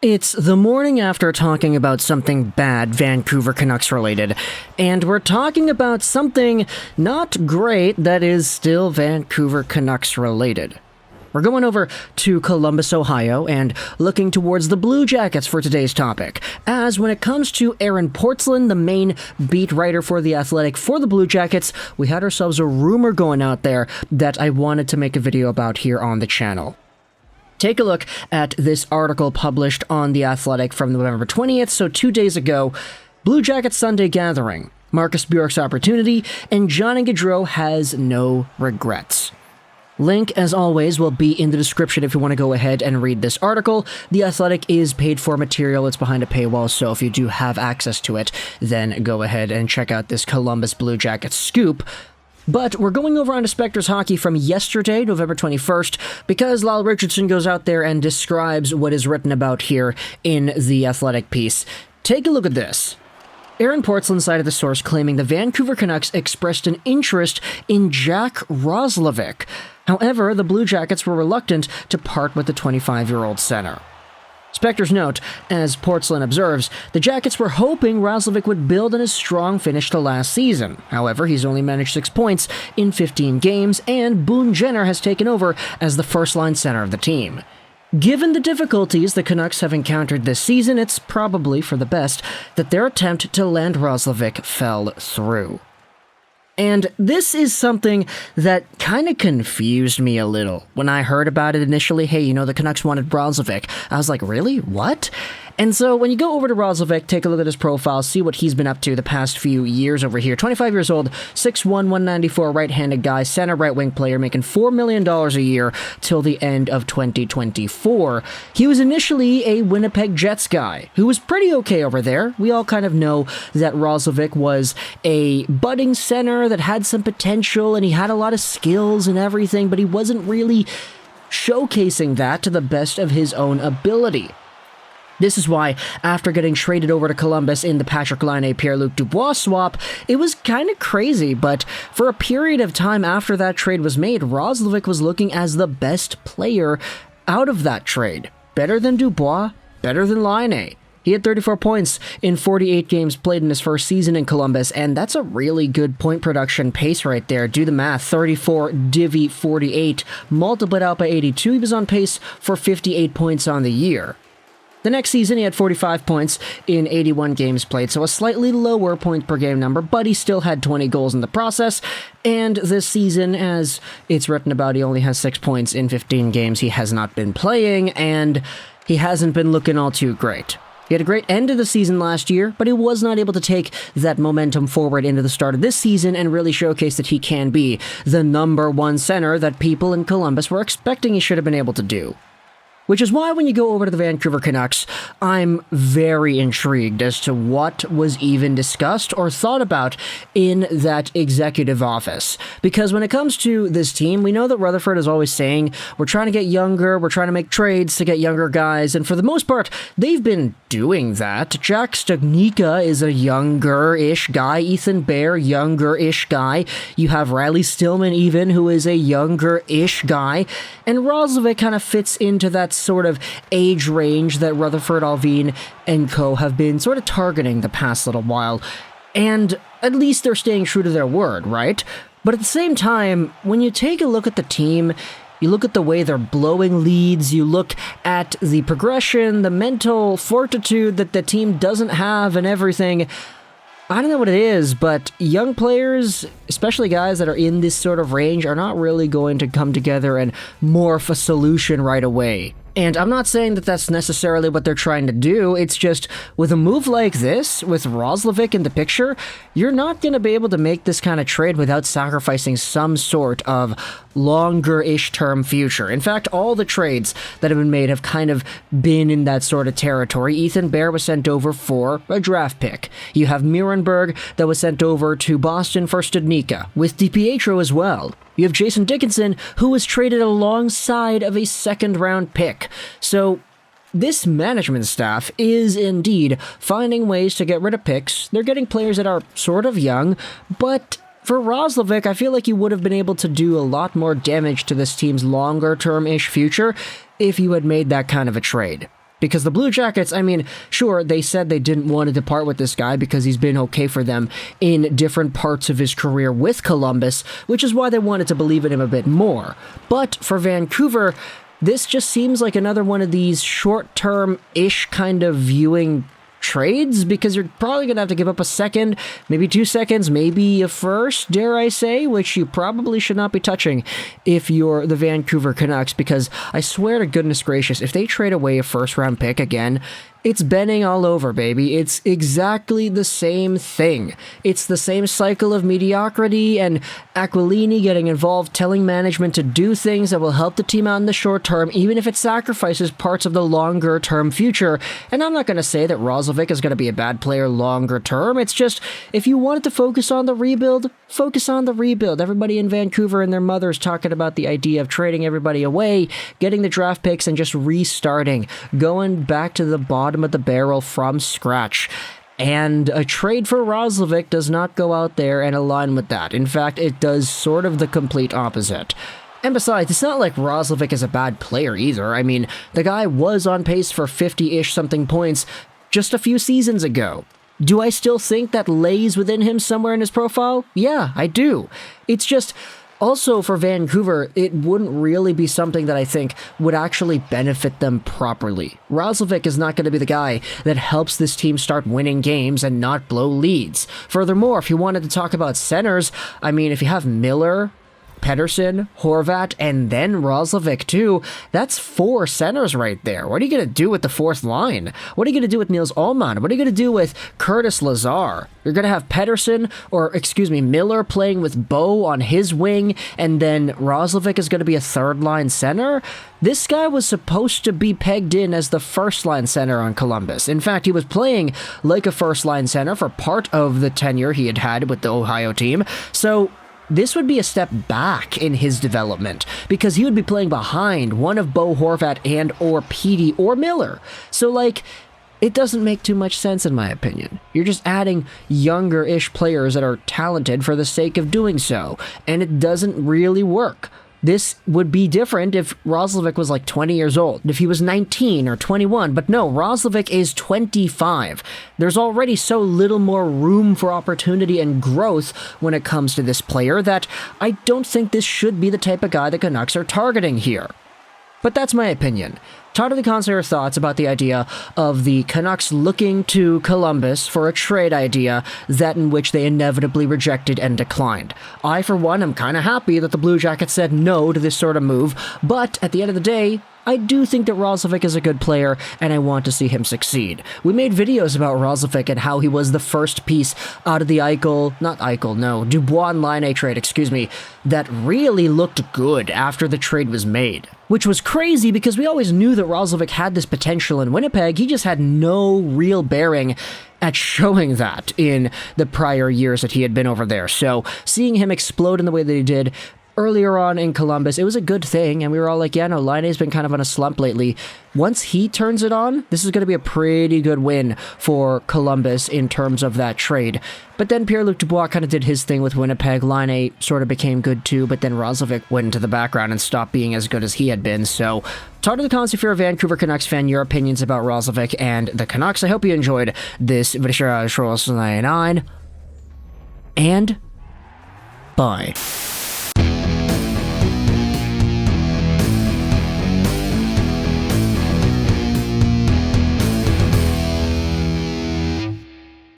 It's the morning after talking about something bad Vancouver Canucks related, and we're talking about something not great that is still Vancouver Canucks related. We're going over to Columbus, Ohio, and looking towards the Blue Jackets for today's topic, as when it comes to Aaron Portzline, the main beat writer for The Athletic for the Blue Jackets, we had ourselves a rumor going out there that I wanted to make a video about here on the channel. Take a look at this article published on The Athletic from November 20th, so 2 days ago. Blue Jackets Sunday Gathering, Marcus Bjork's opportunity, and Johnny Gaudreau has no regrets. Link, as always, will be in the description if you want to go ahead and read this article. The Athletic is paid for material, it's behind a paywall, so if you do have access to it, then go ahead and check out this Columbus Blue Jackets scoop. But we're going over on to Spectre's Hockey from yesterday, November 21st, because Lyle Richardson goes out there and describes what is written about here in the Athletic piece. Take a look at this. Aaron Portzline cited the source claiming the Vancouver Canucks expressed an interest in Jack Roslovic. However, the Blue Jackets were reluctant to part with the 25-year-old center. Spectre's note, as Portzline observes, the Jackets were hoping Roslovic would build on his strong finish to last season. However, he's only managed 6 points in 15 games, and Boone Jenner has taken over as the first-line center of the team. Given the difficulties the Canucks have encountered this season, it's probably for the best that their attempt to land Roslovic fell through. And this is something that kind of confused me a little. When I heard about it initially, hey, the Canucks wanted Roslovic. I was like, really? What? And so when you go over to Roslovic, take a look at his profile, see what he's been up to the past few years over here. 25 years old, 6'1", 194, right-handed guy, center right-wing player, making $4 million a year till the end of 2024. He was initially a Winnipeg Jets guy, who was pretty okay over there. We all kind of know that Roslovic was a budding center that had some potential, and he had a lot of skills and everything, but he wasn't really showcasing that to the best of his own ability. This is why, after getting traded over to Columbus in the Patrick Laine-Pierre-Luc Dubois swap, it was kind of crazy, but for a period of time after that trade was made, Roslovic was looking as the best player out of that trade. Better than Dubois, better than Laine. He had 34 points in 48 games played in his first season in Columbus, and that's a really good point production pace right there. Do the math, 34 divvy 48, multiplied out by 82, he was on pace for 58 points on the year. The next season, he had 45 points in 81 games played, so a slightly lower point per game number, but he still had 20 goals in the process. And this season, as it's written about, he only has 6 points in 15 games. He has not been playing, and he hasn't been looking all too great. He had a great end of the season last year, but he was not able to take that momentum forward into the start of this season and really showcase that he can be the number one center that people in Columbus were expecting he should have been able to do. Which is why when you go over to the Vancouver Canucks, I'm very intrigued as to what was even discussed or thought about in that executive office. Because when it comes to this team, we know that Rutherford is always saying, we're trying to get younger, we're trying to make trades to get younger guys, and for the most part, they've been doing that. Jack Studnicka is a younger-ish guy, Ethan Bear, younger-ish guy. You have Riley Stillman even, who is a younger-ish guy, and Roslovic kind of fits into that sort of age range that Rutherford, Alvin, and co. have been sort of targeting the past little while. And at least they're staying true to their word, right? But at the same time, when you take a look at the team, you look at the way they're blowing leads, you look at the progression, the mental fortitude that the team doesn't have and everything. I don't know what it is, but young players, especially guys that are in this sort of range, are not really going to come together and morph a solution right away. And I'm not saying that that's necessarily what they're trying to do, it's just, with a move like this, with Roslovic in the picture, you're not going to be able to make this kind of trade without sacrificing some sort of longer-ish term future. In fact, all the trades that have been made have kind of been in that sort of territory. Ethan Bear was sent over for a draft pick. You have Murenberg that was sent over to Boston for Studnicka, with DiPietro as well. You have Jason Dickinson, who was traded alongside of a second-round pick. So this management staff is indeed finding ways to get rid of picks. They're getting players that are sort of young, but for Roslovic, I feel like you would have been able to do a lot more damage to this team's longer-term-ish future if you had made that kind of a trade. Because the Blue Jackets, I mean, sure, they said they didn't want to depart with this guy because he's been okay for them in different parts of his career with Columbus, which is why they wanted to believe in him a bit more. But for Vancouver, this just seems like another one of these short-term-ish kind of viewing trades, because you're probably going to have to give up a second, maybe 2 seconds, maybe a first, dare I say, which you probably should not be touching if you're the Vancouver Canucks, because I swear to goodness gracious, if they trade away a first-round pick again, it's Benning all over, baby. It's exactly the same thing. It's the same cycle of mediocrity and Aquilini getting involved, telling management to do things that will help the team out in the short term, even if it sacrifices parts of the longer term future. And I'm not going to say that Roslovic is going to be a bad player longer term. It's just, if you wanted to focus on the rebuild, focus on the rebuild. Everybody in Vancouver and their mothers talking about the idea of trading everybody away, getting the draft picks, and just restarting, going back to the bottom of the barrel from scratch. And a trade for Roslovic does not go out there and align with that. In fact, it does sort of the complete opposite. And besides, it's not like Roslovic is a bad player either. I mean, the guy was on pace for 50-ish something points just a few seasons ago. Do I still think that lays within him somewhere in his profile? Yeah, I do. It's just, also for Vancouver, it wouldn't really be something that I think would actually benefit them properly. Roslovic is not going to be the guy that helps this team start winning games and not blow leads. Furthermore, if you wanted to talk about centers, I mean, if you have Miller, Pettersson, Horvat, and then Roslovic too, that's 4 centers right there. What are you going to do with the 4th line? What are you going to do with Niels Ullmann? What are you going to do with Curtis Lazar? You're going to have Miller playing with Bo on his wing, and then Roslovic is going to be a 3rd-line center? This guy was supposed to be pegged in as the 1st-line center on Columbus. In fact, he was playing like a 1st-line center for part of the tenure he had had with the Ohio team, so this would be a step back in his development, because he would be playing behind one of Bo Horvat and or Petey or Miller. So, like, it doesn't make too much sense in my opinion. You're just adding younger-ish players that are talented for the sake of doing so, and it doesn't really work. This would be different if Roslovic was like 20 years old, if he was 19 or 21, but no, Roslovic is 25. There's already so little more room for opportunity and growth when it comes to this player that I don't think this should be the type of guy the Canucks are targeting here. But that's my opinion. Talk to the consular thoughts about the idea of the Canucks looking to Columbus for a trade idea that in which they inevitably rejected and declined. I, for one, am kind of happy that the Blue Jackets said no to this sort of move, but at the end of the day, I do think that Roslovic is a good player, and I want to see him succeed. We made videos about Roslovic and how he was the first piece out of the Dubois and Laine trade, that really looked good after the trade was made. Which was crazy because we always knew that Roslovic had this potential in Winnipeg, he just had no real bearing at showing that in the prior years that he had been over there. So seeing him explode in the way that he did earlier on in Columbus, it was a good thing, and we were all like, yeah, no, Laine's been kind of on a slump lately. Once he turns it on, this is going to be a pretty good win for Columbus in terms of that trade. But then Pierre-Luc Dubois kind of did his thing with Winnipeg. Laine sort of became good too, but then Roslovic went into the background and stopped being as good as he had been. So talk to the comments if you're a Vancouver Canucks fan, your opinions about Roslovic and the Canucks. I hope you enjoyed this video, and bye.